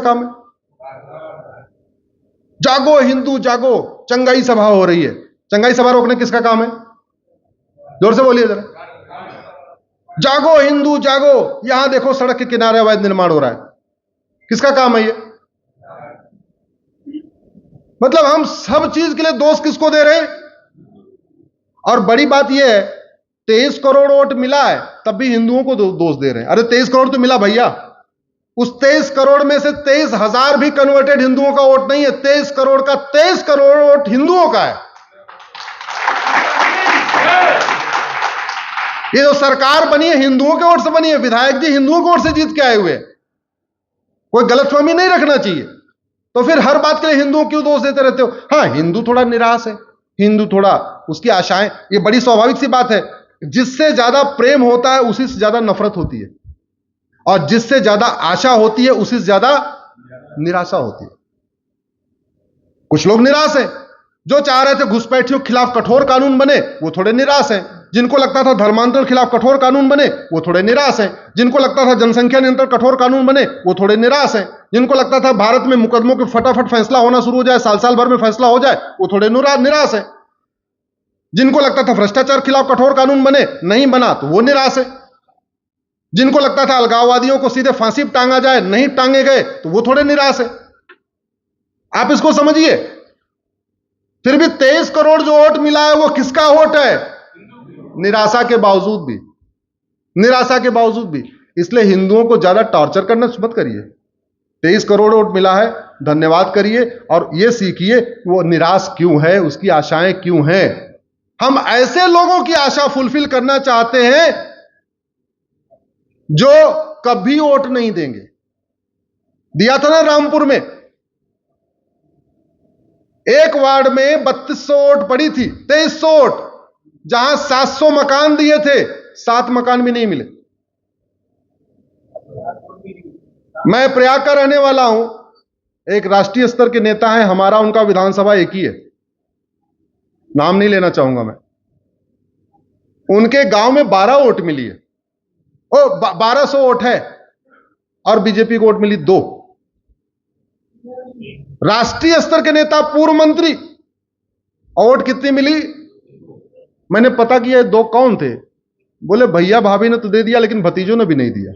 काम है? जागो हिंदू जागो, चंगाई सभा हो रही है। चंगाई सभा रोकने किसका काम है? जोर से बोलिए जरा। जागो हिंदू जागो, यहां देखो सड़क के किनारे अवैध निर्माण हो रहा है, किसका काम है ये? मतलब हम सब चीज के लिए दोष किसको दे रहे हैं? और बड़ी बात यह है, 23 करोड़ वोट मिला है तब भी हिंदुओं को दोष दे रहे हैं। अरे 23 करोड़ तो मिला भैया, उस 23 करोड़ में से 23,000 भी कन्वर्टेड हिंदुओं का वोट नहीं है। 23 करोड़ का 23 करोड़ वोट हिंदुओं का है। ये जो सरकार बनी है हिंदुओं के वोट से बनी है, विधायक जी हिंदुओं के वोट से जीत के आए हुए। कोई गलतफहमी नहीं रखना चाहिए। तो फिर हर बात के लिए हिंदुओं क्यों दोष देते रहते हो? हां, हिंदू थोड़ा निराश है, हिंदू थोड़ा उसकी आशाएं, ये बड़ी स्वाभाविक सी बात है। जिससे ज्यादा प्रेम होता है उसी से ज्यादा नफरत होती है, और जिससे ज्यादा आशा होती है उसी से ज्यादा निराशा होती है। कुछ लोग निराश हैं, जो चाह रहे थे घुसपैठियों के खिलाफ कठोर कानून बने वो थोड़े निराश हैं। जिनको लगता था धर्मांतरण के खिलाफ कठोर कानून बने वो थोड़े निराश हैं। जिनको लगता था जनसंख्या नियंत्रण कठोर कानून बने वो थोड़े निराश हैं। जिनको लगता था भारत में मुकदमों के फटाफट फैसला होना शुरू हो जाए, साल साल भर में फैसला हो जाए, वो थोड़े निराश हैं। जिनको लगता था भ्रष्टाचार के खिलाफ कठोर कानून बने, नहीं बना तो वो निराश है। जिनको लगता था अलगाववादियों को सीधे फांसी पर टांगा जाए, नहीं टांगे गए तो वो थोड़े निराश है। आप इसको समझिए। फिर भी 23 करोड़ जो वोट मिला है वो किसका वोट है? निराशा के बावजूद भी, निराशा के बावजूद भी। इसलिए हिंदुओं को ज्यादा टॉर्चर करना मत करिए। 23 करोड़ वोट मिला है, धन्यवाद करिए और यह सीखिए वो निराश क्यों है, उसकी आशाएं क्यों हैं। हम ऐसे लोगों की आशा फुलफिल करना चाहते हैं जो कभी वोट नहीं देंगे। दिया था ना रामपुर में, एक वार्ड में 3200 वोट पड़ी थी, 2300 वोट, जहां 700 मकान दिए थे, 7 मकान भी नहीं मिले। मैं प्रयाग का रहने वाला हूं, एक राष्ट्रीय स्तर के नेता हैं, हमारा उनका विधानसभा एक ही है, नाम नहीं लेना चाहूंगा मैं। उनके गांव में 12 वोट मिली है, 1200 वोट है, और बीजेपी को वोट मिली 2। राष्ट्रीय स्तर के नेता, पूर्व मंत्री, और वोट कितनी मिली? मैंने पता किया 2 कौन थे, बोले भैया भाभी ने तो दे दिया लेकिन भतीजों ने भी नहीं दिया।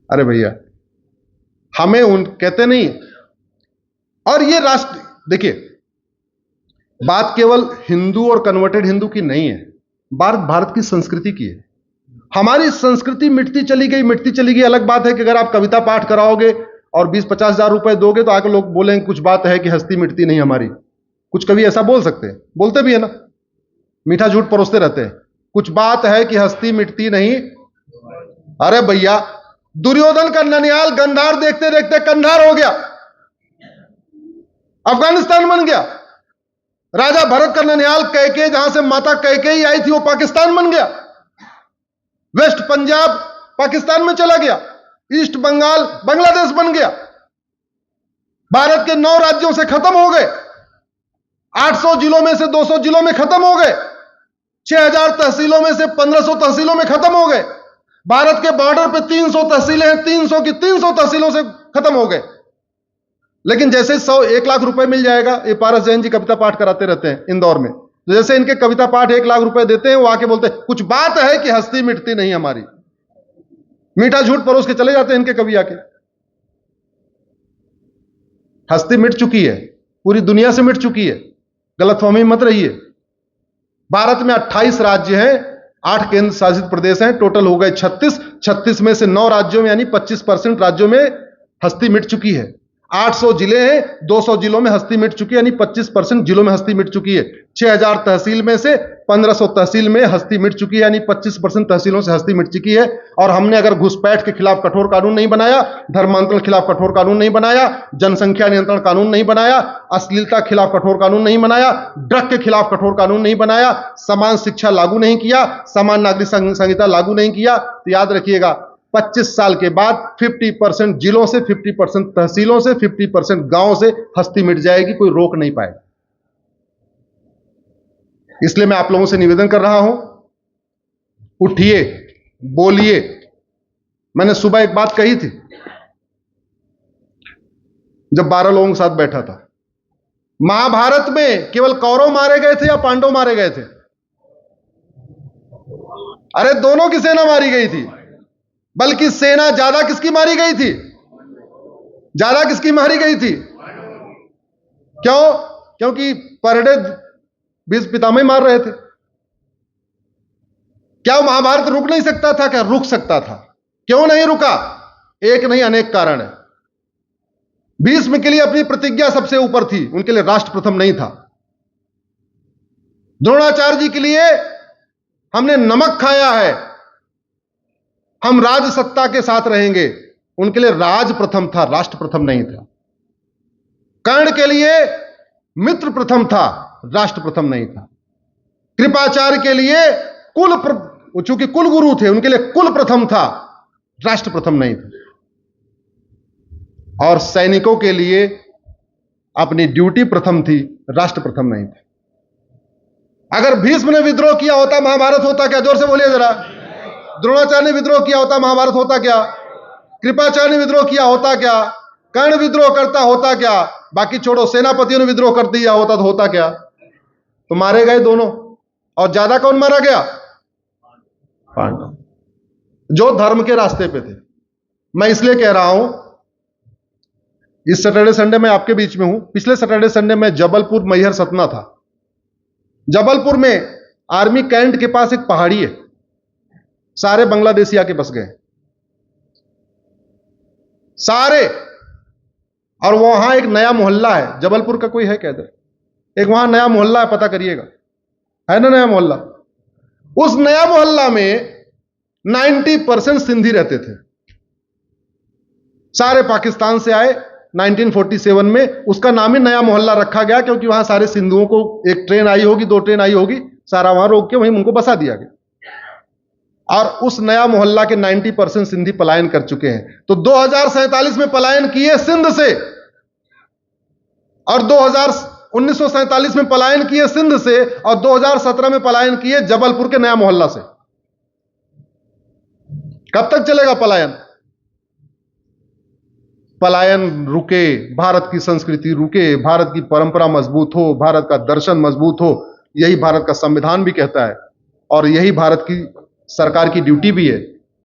अरे भैया, हमें उन कहते नहीं। और ये राष्ट्र, देखिए बात केवल हिंदू और कन्वर्टेड हिंदू की नहीं है, भारत की संस्कृति की है। हमारी संस्कृति मिटती चली गई, मिटती चली गई। अलग बात है कि अगर आप कविता पाठ कराओगे और 20-50 हजार रुपए दोगे तो आके लोग बोलेंगे कुछ बात है कि हस्ती मिटती नहीं हमारी। कुछ कवि ऐसा बोल सकते हैं, बोलते भी है ना, मीठा झूठ परोसते रहते हैं, कुछ बात है कि हस्ती मिटती नहीं। अरे भैया, दुर्योधन का ननिहाल गंधार देखते देखते कंधार हो गया, अफगानिस्तान बन गया। राजा भरत का ननिहाल कैकेयी, जहां से माता कैकेयी आई थी, वो पाकिस्तान बन गया। वेस्ट पंजाब पाकिस्तान में चला गया, ईस्ट बंगाल बांग्लादेश बन गया। भारत के 9 राज्यों से खत्म हो गए, 800 जिलों में से 200 जिलों में खत्म हो गए, 6000 तहसीलों में से 1500 तहसीलों में खत्म हो गए। भारत के बॉर्डर पे 300 तहसीलें हैं, 300 की 300 तहसीलों से खत्म हो गए। लेकिन जैसे 1 लाख रुपए मिल जाएगा, ये पारस जैन जी कविता पाठ कराते रहते हैं इंदौर में, तो जैसे इनके कविता पाठ 1 लाख रुपए देते हैं, वो आके बोलते हैं कुछ बात है कि हस्ती मिटती नहीं हमारी। मीठा झूठ परोस के चले जाते हैं इनके कवि आके। हस्ती मिट चुकी है, पूरी दुनिया से मिट चुकी है, गलतफहमी मत रहिए। भारत में 28 राज्य हैं, 8 केंद्र शासित प्रदेश हैं, टोटल हो गए 36। 36 में से 9 राज्यों में यानी 25% राज्यों में हस्ती मिट चुकी है। 800 जिले हैं, 200 जिलों में हस्ती मिट चुकी है, यानी 25% जिलों में हस्ती मिट चुकी है। 6000 तहसील में से 1500 तहसील में हस्ती मिट चुकी है, यानी 25% तहसीलों से हस्ती मिट चुकी है। और हमने अगर घुसपैठ के खिलाफ कठोर कानून नहीं बनाया, धर्मांतरण के खिलाफ कठोर कानून नहीं बनाया, जनसंख्या नियंत्रण कानून नहीं बनाया, अश्लीलता के खिलाफ कठोर कानून नहीं बनाया, ड्रग के खिलाफ कठोर कानून नहीं बनाया, समान शिक्षा लागू नहीं किया, समान नागरिक संहिता लागू नहीं किया, तो याद रखिएगा 25 साल के बाद 50% जिलों से, 50% तहसीलों से, 50% गांवों से हस्ती मिट जाएगी, कोई रोक नहीं पाएगा। इसलिए मैं आप लोगों से निवेदन कर रहा हूं, उठिए, बोलिए। मैंने सुबह एक बात कही थी, जब 12 लोगों के साथ बैठा था। महाभारत में केवल कौरव मारे गए थे या पांडव मारे गए थे? अरे दोनों की सेना मारी गई थी, बल्कि सेना ज्यादा किसकी मारी गई थी? ज्यादा किसकी मारी गई थी? क्यों? क्योंकि पर डे भीष्म पितामह मार रहे थे। क्या महाभारत रुक नहीं सकता था? क्या रुक सकता था? क्यों नहीं रुका? एक नहीं, अनेक कारण है। भीष्म के लिए अपनी प्रतिज्ञा सबसे ऊपर थी, उनके लिए राष्ट्र प्रथम नहीं था। द्रोणाचार्य जी के लिए हमने नमक खाया है, हम राज सत्ता के साथ रहेंगे, उनके लिए राज प्रथम था, राष्ट्र प्रथम नहीं था। कर्ण के लिए मित्र प्रथम था, राष्ट्र प्रथम नहीं था। कृपाचार्य के लिए चूंकि कुल गुरु थे, उनके लिए कुल प्रथम था, राष्ट्र प्रथम नहीं था। और सैनिकों के लिए अपनी ड्यूटी प्रथम थी, राष्ट्र प्रथम नहीं था। अगर भीष्म ने विद्रोह किया होता, महाभारत होता क्या? जोर से बोलिए जरा। द्रोणाचार्य ने विद्रोह किया होता, महाभारत होता क्या? कृपाचार्य ने विद्रोह किया होता क्या? कर्ण विद्रोह करता होता क्या? बाकी छोड़ो, सेनापतियों ने विद्रोह कर दिया होता तो होता क्या? तो मारे गए दोनों। और ज्यादा कौन मारा गया? पांडव, जो धर्म के रास्ते पे थे। मैं इसलिए कह रहा हूं, इस सैटरडे संडे में आपके बीच में हूं। पिछले सैटरडे संडे में जबलपुर, मैहर, सतना था। जबलपुर में आर्मी कैंट के पास एक पहाड़ी है, सारे बांग्लादेशी आके बस गए, सारे। और वहां एक नया मोहल्ला है, जबलपुर का कोई है क्या इधर? एक वहां नया मोहल्ला है, पता करिएगा, है ना नया मोहल्ला? उस नया मोहल्ला में 90% सिंधी रहते थे, सारे पाकिस्तान से आए। 1947 में उसका नाम ही नया मोहल्ला रखा गया, क्योंकि वहां सारे सिंधुओं को, एक ट्रेन आई होगी, 2 ट्रेन आई होगी, सारा वहां रोक के वहीं उनको बसा दिया गया। और उस नया मोहल्ला के 90% सिंधी पलायन कर चुके हैं। तो 2047 में पलायन किए सिंध से, और 1947 में पलायन किए सिंध से, और 2017 में पलायन किए जबलपुर के नया मोहल्ला से। कब तक चलेगा पलायन? पलायन रुके, भारत की संस्कृति रुके, भारत की परंपरा मजबूत हो, भारत का दर्शन मजबूत हो, यही भारत का संविधान भी कहता है, और यही भारत की सरकार की ड्यूटी भी है